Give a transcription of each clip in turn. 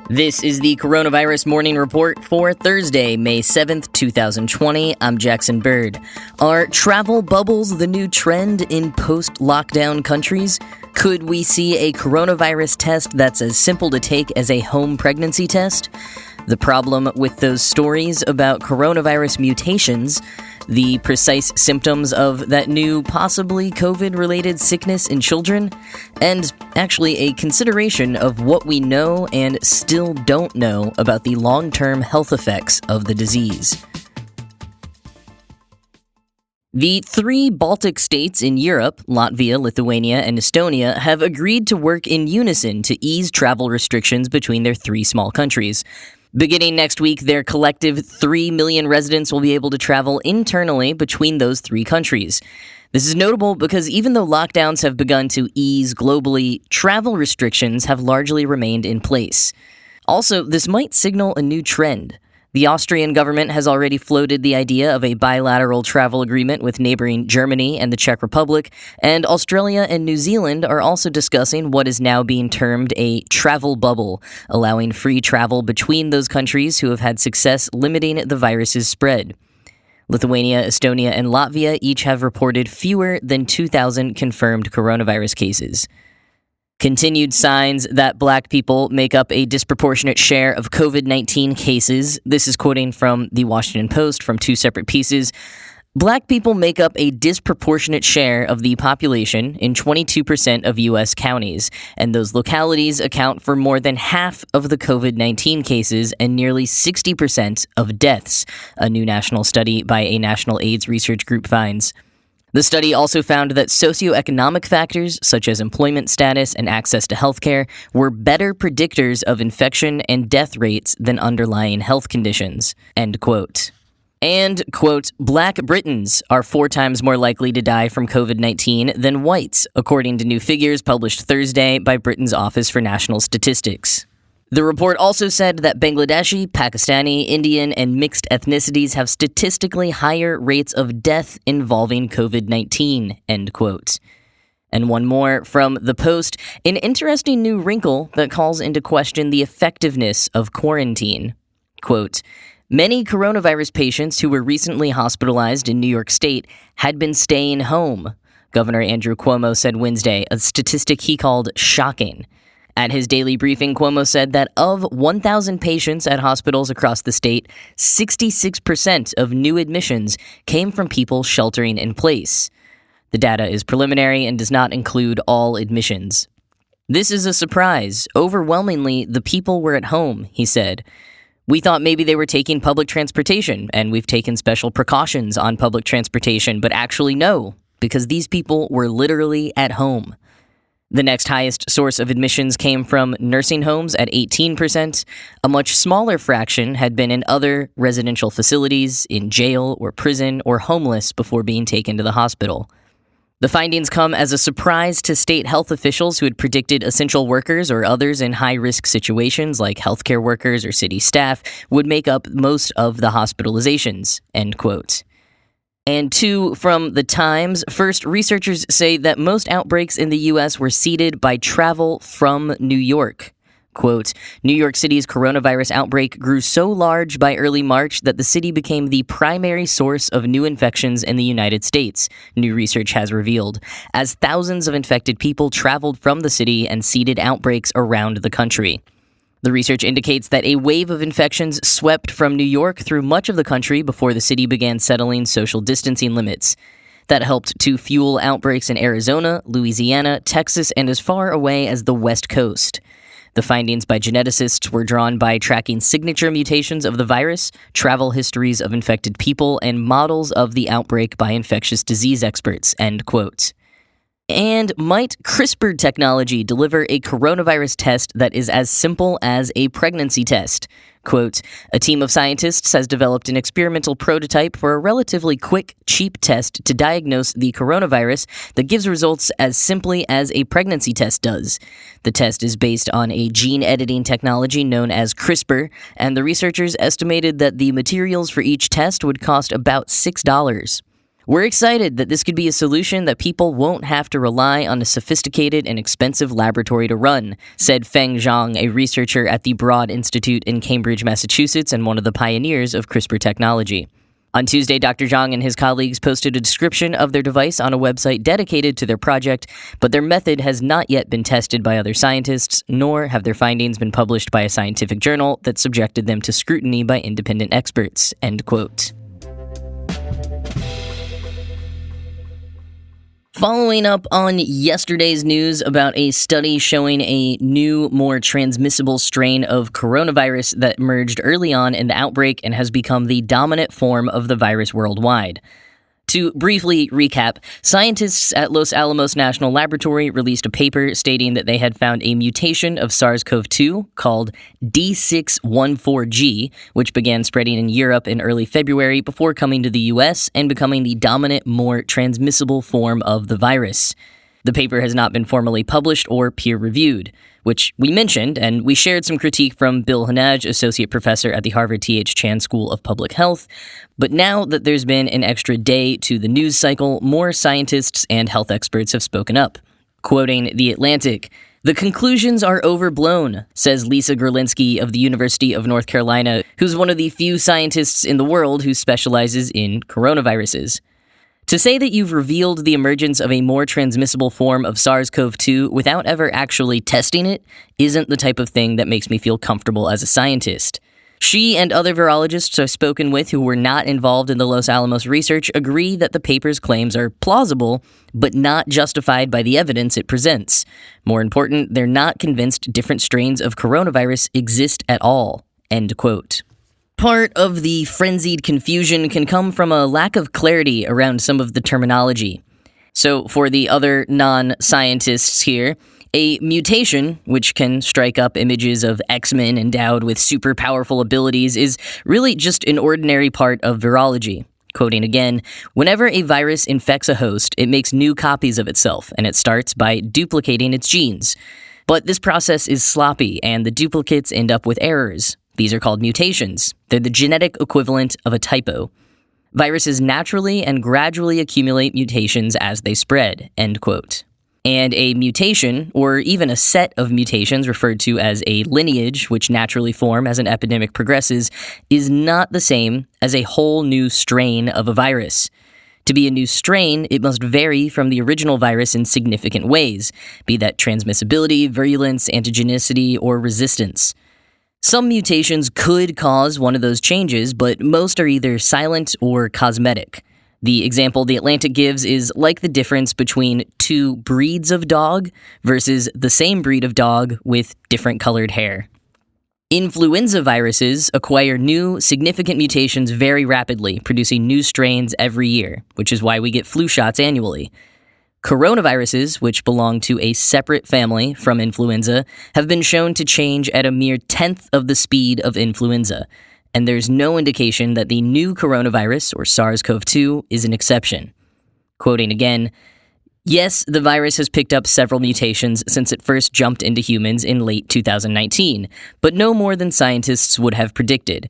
This is the Coronavirus Morning Report for Thursday, May 7th, 2020. I'm Jackson Bird. Are travel bubbles the new trend in post-lockdown countries? Could we see a coronavirus test that's as simple to take as a home pregnancy test? The problem with those stories about coronavirus mutations, the precise symptoms of that new, possibly COVID-related sickness in children, and actually a consideration of what we know and still don't know about the long-term health effects of the disease. The three Baltic states in Europe, Latvia, Lithuania, and Estonia, have agreed to work in unison to ease travel restrictions between their three small countries. Beginning next week, their collective 3 million residents will be able to travel internally between those three countries. This is notable because even though lockdowns have begun to ease globally, travel restrictions have largely remained in place. Also, this might signal a new trend. The Austrian government has already floated the idea of a bilateral travel agreement with neighboring Germany and the Czech Republic, and Australia and New Zealand are also discussing what is now being termed a travel bubble, allowing free travel between those countries who have had success limiting the virus's spread. Lithuania, Estonia, and Latvia each have reported fewer than 2,000 confirmed coronavirus cases. Continued signs that Black people make up a disproportionate share of COVID-19 cases. This is quoting from the Washington Post from two separate pieces. Black people make up a disproportionate share of the population in 22% of U.S. counties, and those localities account for more than half of the COVID-19 cases and nearly 60% of deaths, a new national study by a national AIDS research group finds. The study also found that socioeconomic factors, such as employment status and access to healthcare, were better predictors of infection and death rates than underlying health conditions. End quote. And, quote, Black Britons are 4 times more likely to die from COVID-19 than whites, according to new figures published Thursday by Britain's Office for National Statistics. The report also said that Bangladeshi, Pakistani, Indian, and mixed ethnicities have statistically higher rates of death involving COVID-19, end quote. And one more from The Post, an interesting new wrinkle that calls into question the effectiveness of quarantine. Quote, many coronavirus patients who were recently hospitalized in New York State had been staying home, Governor Andrew Cuomo said Wednesday, a statistic he called shocking. At his daily briefing, Cuomo said that of 1,000 patients at hospitals across the state, 66% of new admissions came from people sheltering in place. The data is preliminary and does not include all admissions. This is a surprise. Overwhelmingly, the people were at home, he said. We thought maybe they were taking public transportation, and we've taken special precautions on public transportation, but actually no, because these people were literally at home. The next highest source of admissions came from nursing homes at 18%. A much smaller fraction had been in other residential facilities, in jail or prison, or homeless before being taken to the hospital. The findings come as a surprise to state health officials who had predicted essential workers or others in high-risk situations like healthcare workers or city staff would make up most of the hospitalizations, end quote. And two from The Times. First, researchers say that most outbreaks in the U.S. were seeded by travel from New York. Quote, New York City's coronavirus outbreak grew so large by early March that the city became the primary source of new infections in the United States, new research has revealed, as thousands of infected people traveled from the city and seeded outbreaks around the country. The research indicates that a wave of infections swept from New York through much of the country before the city began settling social distancing limits. That helped to fuel outbreaks in Arizona, Louisiana, Texas, and as far away as the West Coast. The findings by geneticists were drawn by tracking signature mutations of the virus, travel histories of infected people, and models of the outbreak by infectious disease experts, end quote. And might CRISPR technology deliver a coronavirus test that is as simple as a pregnancy test? Quote, a team of scientists has developed an experimental prototype for a relatively quick, cheap test to diagnose the coronavirus that gives results as simply as a pregnancy test does. The test is based on a gene editing technology known as CRISPR, and the researchers estimated that the materials for each test would cost about $6. "We're excited that this could be a solution that people won't have to rely on a sophisticated and expensive laboratory to run," said Feng Zhang, a researcher at the Broad Institute in Cambridge, Massachusetts, and one of the pioneers of CRISPR technology. On Tuesday, Dr. Zhang and his colleagues posted a description of their device on a website dedicated to their project, but their method has not yet been tested by other scientists, nor have their findings been published by a scientific journal that subjected them to scrutiny by independent experts. End quote. Following up on yesterday's news about a study showing a new, more transmissible strain of coronavirus that emerged early on in the outbreak and has become the dominant form of the virus worldwide. To briefly recap, scientists at Los Alamos National Laboratory released a paper stating that they had found a mutation of SARS-CoV-2 called D614G, which began spreading in Europe in early February before coming to the US and becoming the dominant, more transmissible form of the virus. The paper has not been formally published or peer-reviewed, which we mentioned, and we shared some critique from Bill Hanaj, associate professor at the Harvard T.H. Chan School of Public Health. But now that there's been an extra day to the news cycle, more scientists and health experts have spoken up. Quoting The Atlantic, "The conclusions are overblown," says Lisa Gerlinski of the University of North Carolina, who's one of the few scientists in the world who specializes in coronaviruses. "To say that you've revealed the emergence of a more transmissible form of SARS-CoV-2 without ever actually testing it isn't the type of thing that makes me feel comfortable as a scientist." She and other virologists I've spoken with who were not involved in the Los Alamos research agree that the paper's claims are plausible, but not justified by the evidence it presents. More important, they're not convinced different strains of coronavirus exist at all. End quote. Part of the frenzied confusion can come from a lack of clarity around some of the terminology. So for the other non-scientists here, a mutation, which can strike up images of X-Men endowed with super powerful abilities, is really just an ordinary part of virology. Quoting again, "Whenever a virus infects a host, it makes new copies of itself, and it starts by duplicating its genes. But this process is sloppy, and the duplicates end up with errors. These are called mutations. They're the genetic equivalent of a typo. Viruses naturally and gradually accumulate mutations as they spread." End quote. And a mutation, or even a set of mutations referred to as a lineage, which naturally form as an epidemic progresses, is not the same as a whole new strain of a virus. To be a new strain, it must vary from the original virus in significant ways, be that transmissibility, virulence, antigenicity, or resistance. Some mutations could cause one of those changes, but most are either silent or cosmetic. The example The Atlantic gives is like the difference between two breeds of dog versus the same breed of dog with different colored hair. Influenza viruses acquire new, significant mutations very rapidly, producing new strains every year, which is why we get flu shots annually. Coronaviruses, which belong to a separate family from influenza, have been shown to change at a mere tenth of the speed of influenza, and there's no indication that the new coronavirus, or SARS-CoV-2, is an exception. Quoting again, "Yes, the virus has picked up several mutations since it first jumped into humans in late 2019, but no more than scientists would have predicted.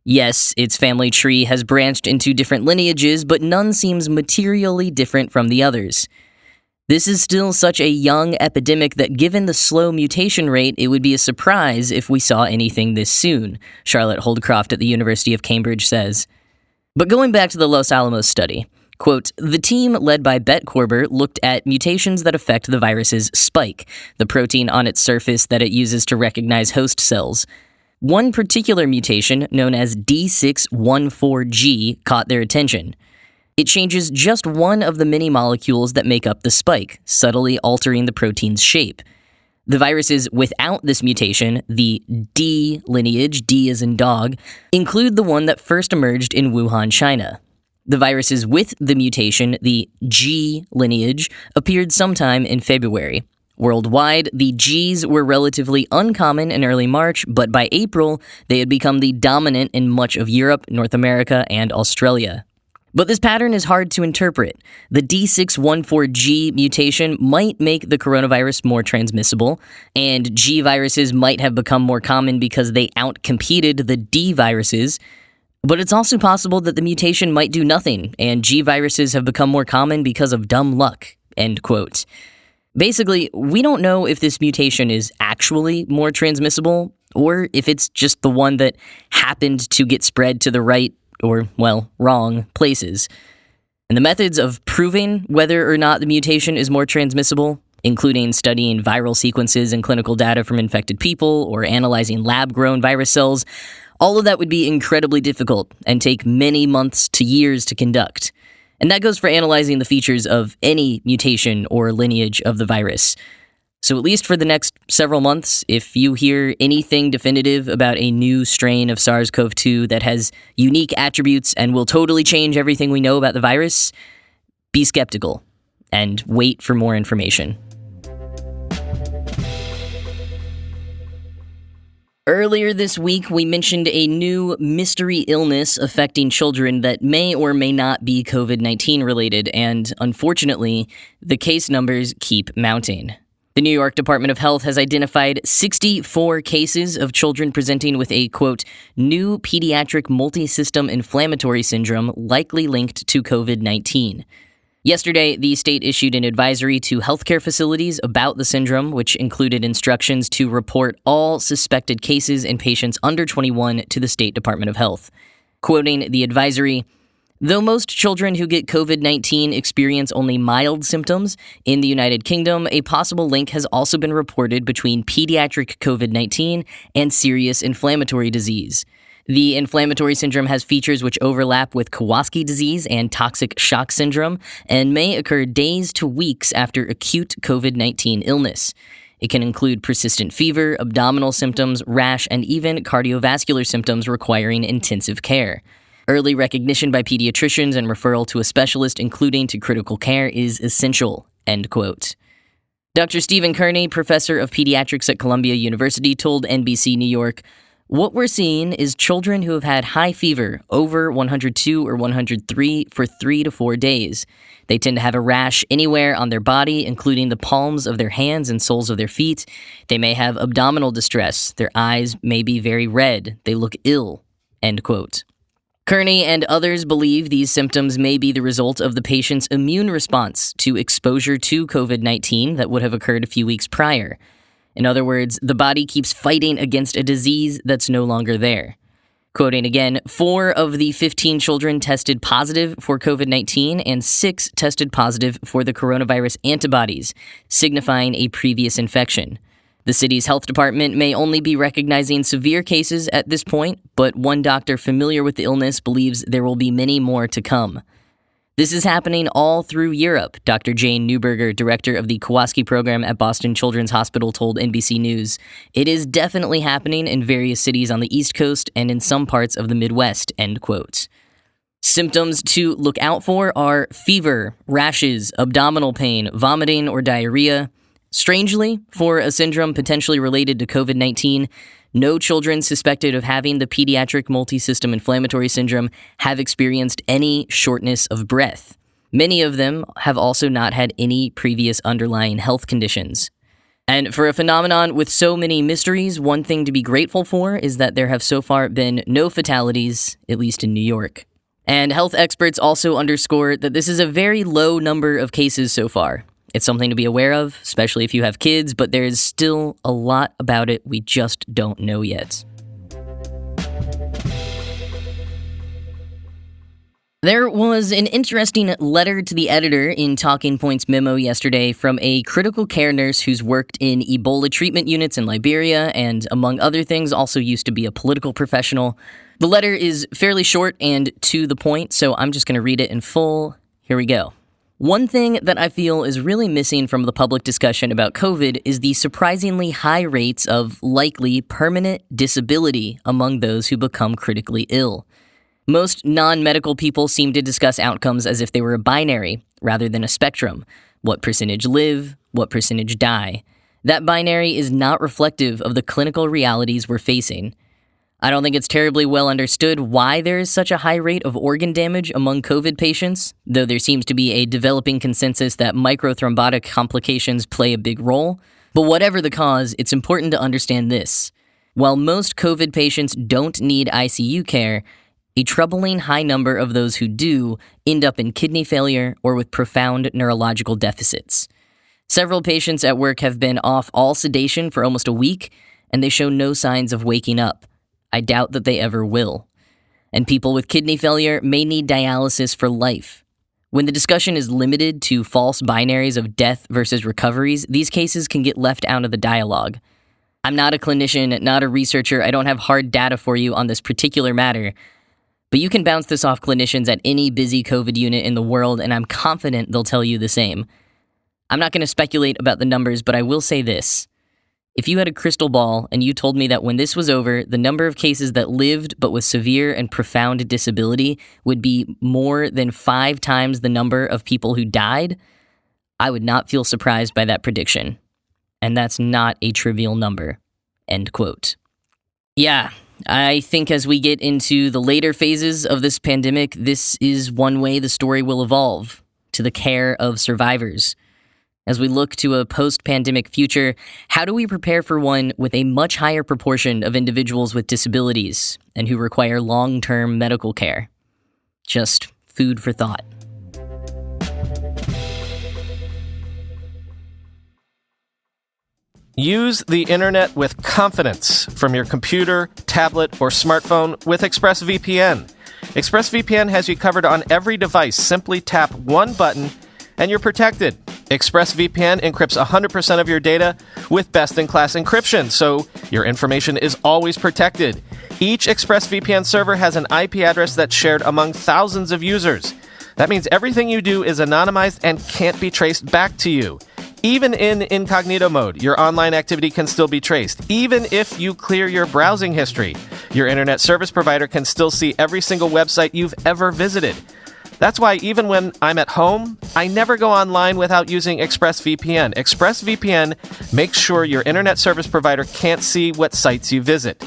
Yes, its family tree has branched into different lineages, but none seems materially different from the others. This is still such a young epidemic that given the slow mutation rate, it would be a surprise if we saw anything this soon," Charlotte Holdcroft at the University of Cambridge says. But going back to the Los Alamos study, quote, "The team led by Bette Korber looked at mutations that affect the virus's spike, the protein on its surface that it uses to recognize host cells. One particular mutation, known as D614G, caught their attention. It changes just one of the many molecules that make up the spike, subtly altering the protein's shape. The viruses without this mutation, the D lineage, D as in dog, include the one that first emerged in Wuhan, China. The viruses with the mutation, the G lineage, appeared sometime in February. Worldwide, the Gs were relatively uncommon in early March, but by April, they had become the dominant in much of Europe, North America, and Australia. But this pattern is hard to interpret. The D614G mutation might make the coronavirus more transmissible, and G viruses might have become more common because they outcompeted the D viruses. But it's also possible that the mutation might do nothing, and G viruses have become more common because of dumb luck, end quote. Basically, we don't know if this mutation is actually more transmissible, or if it's just the one that happened to get spread to the right, or, well, wrong places. And the methods of proving whether or not the mutation is more transmissible, including studying viral sequences and clinical data from infected people, or analyzing lab-grown virus cells, all of that would be incredibly difficult and take many months to years to conduct. And that goes for analyzing the features of any mutation or lineage of the virus. So at least for the next several months, if you hear anything definitive about a new strain of SARS-CoV-2 that has unique attributes and will totally change everything we know about the virus, be skeptical and wait for more information. Earlier this week, we mentioned a new mystery illness affecting children that may or may not be COVID-19 related, and unfortunately, the case numbers keep mounting. The New York Department of Health has identified 64 cases of children presenting with a, quote, new pediatric multisystem inflammatory syndrome likely linked to COVID-19. Yesterday, the state issued an advisory to healthcare facilities about the syndrome, which included instructions to report all suspected cases in patients under 21 to the State Department of Health. Quoting the advisory, though most children who get COVID-19 experience only mild symptoms, in the United Kingdom, a possible link has also been reported between pediatric COVID-19 and serious inflammatory disease. The inflammatory syndrome has features which overlap with Kawasaki disease and toxic shock syndrome and may occur days to weeks after acute COVID-19 illness. It can include persistent fever, abdominal symptoms, rash, and even cardiovascular symptoms requiring intensive care. Early recognition by pediatricians and referral to a specialist, including to critical care, is essential, end quote. Dr. Stephen Kearney, professor of pediatrics at Columbia University, told NBC New York, what we're seeing is children who have had high fever, over 102 or 103, for 3 to 4 days. They tend to have a rash anywhere on their body, including the palms of their hands and soles of their feet. They may have abdominal distress. Their eyes may be very red. They look ill, end quote. Kearney and others believe these symptoms may be the result of the patient's immune response to exposure to COVID-19 that would have occurred a few weeks prior. In other words, the body keeps fighting against a disease that's no longer there. Quoting again, 4 of the 15 children tested positive for COVID-19 and 6 tested positive for the coronavirus antibodies, signifying a previous infection. The city's health department may only be recognizing severe cases at this point, but one doctor familiar with the illness believes there will be many more to come. This is happening all through Europe, Dr. Jane Newberger, director of the Kawasaki program at Boston Children's Hospital, told NBC News. It is definitely happening in various cities on the East Coast and in some parts of the Midwest, end quote. Symptoms to look out for are fever, rashes, abdominal pain, vomiting, or diarrhea. Strangely, for a syndrome potentially related to COVID-19, no children suspected of having the pediatric multisystem inflammatory syndrome have experienced any shortness of breath. Many of them have also not had any previous underlying health conditions. And for a phenomenon with so many mysteries, one thing to be grateful for is that there have so far been no fatalities, at least in New York. And health experts also underscore that this is a very low number of cases so far. It's something to be aware of, especially if you have kids, but there is still a lot about it we just don't know yet. There was an interesting letter to the editor in Talking Points memo yesterday from a critical care nurse who's worked in Ebola treatment units in Liberia and, among other things, also used to be a political professional. The letter is fairly short and to the point, so I'm just going to read it in full. Here we go. One thing that I feel is really missing from the public discussion about COVID is the surprisingly high rates of likely permanent disability among those who become critically ill. Most non-medical people seem to discuss outcomes as if they were a binary rather than a spectrum. What percentage live, what percentage die. That binary is not reflective of the clinical realities we're facing. I don't think it's terribly well understood why there is such a high rate of organ damage among COVID patients, though there seems to be a developing consensus that microthrombotic complications play a big role. But whatever the cause, it's important to understand this. While most COVID patients don't need ICU care, a troubling high number of those who do end up in kidney failure or with profound neurological deficits. Several patients at work have been off all sedation for almost a week, and they show no signs of waking up. I doubt that they ever will. And people with kidney failure may need dialysis for life. When the discussion is limited to false binaries of death versus recoveries, these cases can get left out of the dialogue. I'm not a clinician, not a researcher. I don't have hard data for you on this particular matter. But you can bounce this off clinicians at any busy COVID unit in the world, and I'm confident they'll tell you the same. I'm not going to speculate about the numbers, but I will say this. If you had a crystal ball and you told me that when this was over, the number of cases that lived but with severe and profound disability would be more than 5 times the number of people who died, I would not feel surprised by that prediction. And that's not a trivial number. End quote. Yeah, I think as we get into the later phases of this pandemic, this is one way the story will evolve, to the care of survivors. As we look to a post-pandemic future, how do we prepare for one with a much higher proportion of individuals with disabilities and who require long-term medical care? Just food for thought. Use the internet with confidence from your computer, tablet, or smartphone with ExpressVPN. ExpressVPN has you covered on every device. Simply tap one button and you're protected. ExpressVPN encrypts 100% of your data with best-in-class encryption, so your information is always protected. Each ExpressVPN server has an IP address that's shared among thousands of users. That means everything you do is anonymized and can't be traced back to you. Even in incognito mode, your online activity can still be traced. Even if you clear your browsing history, your internet service provider can still see every single website you've ever visited. That's why even when I'm at home, I never go online without using ExpressVPN. ExpressVPN makes sure your internet service provider can't see what sites you visit.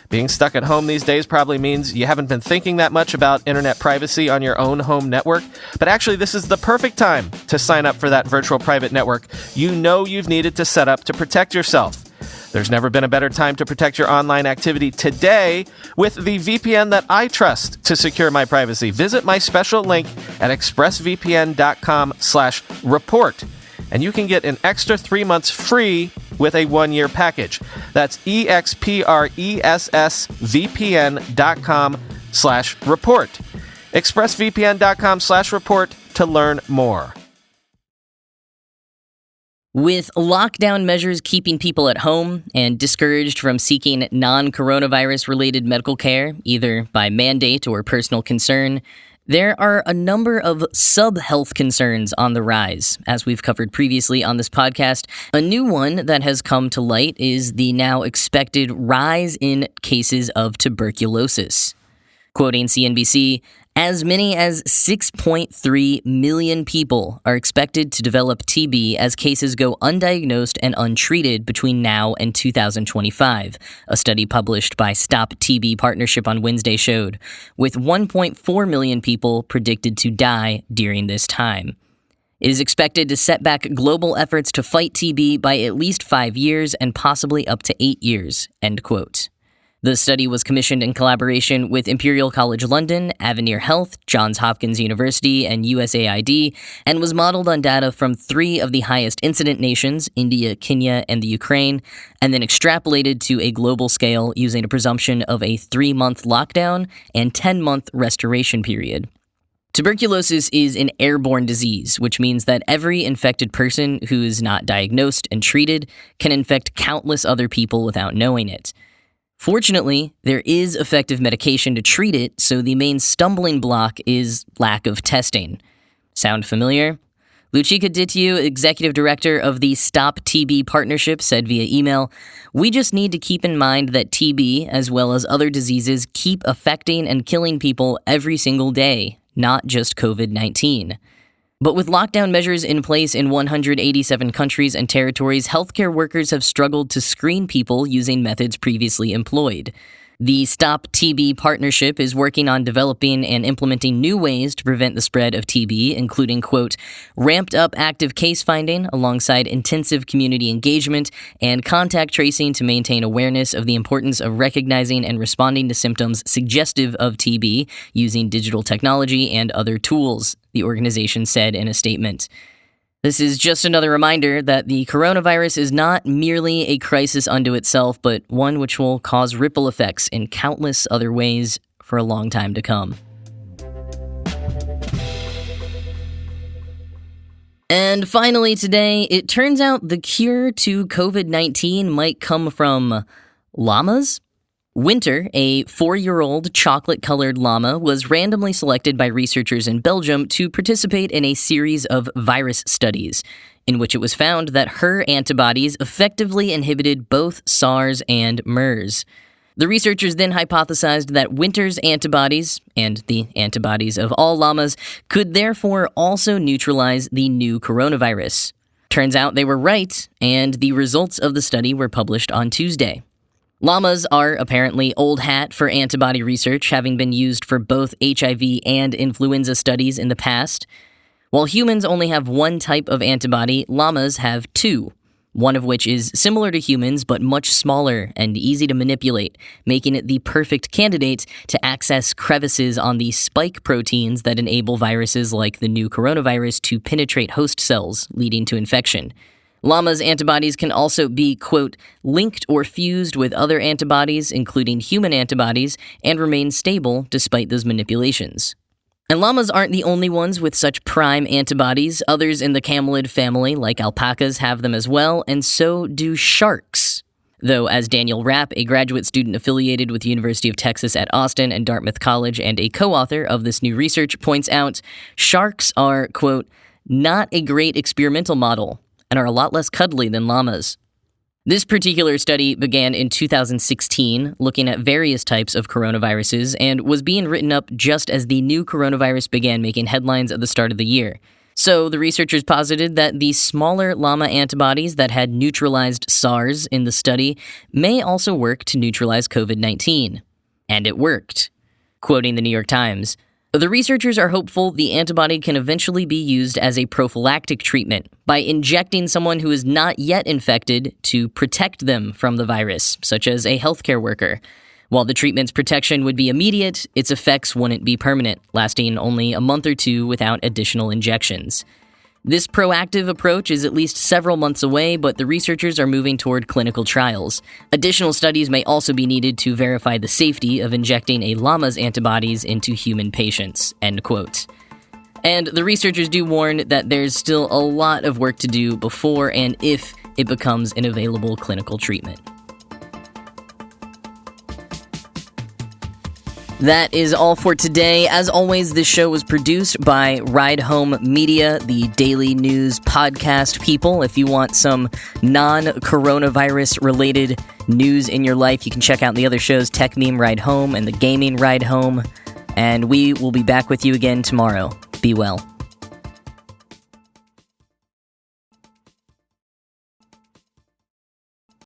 Being stuck at home these days probably means you haven't been thinking that much about internet privacy on your own home network, but actually this is the perfect time to sign up for that virtual private network you know you've needed to set up to protect yourself. There's never been a better time to protect your online activity today with the VPN that I trust to secure my privacy. Visit my special link at expressvpn.com/report, and you can get an extra 3 months free with a 1-year package. That's expressvpn.com/report. expressvpn.com/report to learn more. With lockdown measures keeping people at home and discouraged from seeking non-coronavirus-related medical care, either by mandate or personal concern, there are a number of sub-health concerns on the rise. As we've covered previously on this podcast, a new one that has come to light is the now expected rise in cases of tuberculosis. Quoting CNBC, as many as 6.3 million people are expected to develop TB as cases go undiagnosed and untreated between now and 2025, a study published by Stop TB Partnership on Wednesday showed, with 1.4 million people predicted to die during this time. It is expected to set back global efforts to fight TB by at least 5 years and possibly up to 8 years, end quote. The study was commissioned in collaboration with Imperial College London, Avenir Health, Johns Hopkins University, and USAID, and was modeled on data from 3 of the highest incident nations, India, Kenya, and the Ukraine, and then extrapolated to a global scale using a presumption of a 3-month lockdown and 10-month restoration period. Tuberculosis is an airborne disease, which means that every infected person who is not diagnosed and treated can infect countless other people without knowing it. Fortunately, there is effective medication to treat it, so the main stumbling block is lack of testing. Sound familiar? Luchika Dityu, executive director of the Stop TB Partnership, said via email, "We just need to keep in mind that TB, as well as other diseases, keep affecting and killing people every single day, not just COVID-19. But with lockdown measures in place in 187 countries and territories, healthcare workers have struggled to screen people using methods previously employed. The Stop TB partnership is working on developing and implementing new ways to prevent the spread of TB, including, quote, ramped up active case finding alongside intensive community engagement and contact tracing to maintain awareness of the importance of recognizing and responding to symptoms suggestive of TB using digital technology and other tools, the organization said in a statement. This is just another reminder that the coronavirus is not merely a crisis unto itself, but one which will cause ripple effects in countless other ways for a long time to come. And finally today, it turns out the cure to COVID-19 might come from llamas. Winter, a 4-year-old chocolate-colored llama, was randomly selected by researchers in Belgium to participate in a series of virus studies, in which it was found that her antibodies effectively inhibited both SARS and MERS. The researchers then hypothesized that Winter's antibodies, and the antibodies of all llamas, could therefore also neutralize the new coronavirus. Turns out they were right, and the results of the study were published on Tuesday. Llamas are apparently old hat for antibody research, having been used for both HIV and influenza studies in the past. While humans only have one type of antibody, llamas have two, one of which is similar to humans but much smaller and easy to manipulate, making it the perfect candidate to access crevices on the spike proteins that enable viruses like the new coronavirus to penetrate host cells, leading to infection. Llamas' antibodies can also be, quote, linked or fused with other antibodies, including human antibodies, and remain stable despite those manipulations. And llamas aren't the only ones with such prime antibodies. Others in the camelid family, like alpacas, have them as well, and so do sharks. Though, as Daniel Rapp, a graduate student affiliated with the University of Texas at Austin and Dartmouth College and a co-author of this new research, points out, sharks are, quote, not a great experimental model, and are a lot less cuddly than llamas. This particular study began in 2016, looking at various types of coronaviruses, and was being written up just as the new coronavirus began making headlines at the start of the year. So the researchers posited that the smaller llama antibodies that had neutralized SARS in the study may also work to neutralize COVID-19. And it worked. Quoting the New York Times, the researchers are hopeful the antibody can eventually be used as a prophylactic treatment by injecting someone who is not yet infected to protect them from the virus, such as a healthcare worker. While the treatment's protection would be immediate, its effects wouldn't be permanent, lasting only a month or two without additional injections. This proactive approach is at least several months away, but the researchers are moving toward clinical trials. Additional studies may also be needed to verify the safety of injecting a llama's antibodies into human patients, end quote. And the researchers do warn that there's still a lot of work to do before and if it becomes an available clinical treatment. That is all for today. As always, this show was produced by Ride Home Media, the daily news podcast people. If you want some non-coronavirus related news in your life, you can check out the other shows, Tech Meme Ride Home and The Gaming Ride Home. And we will be back with you again tomorrow. Be well.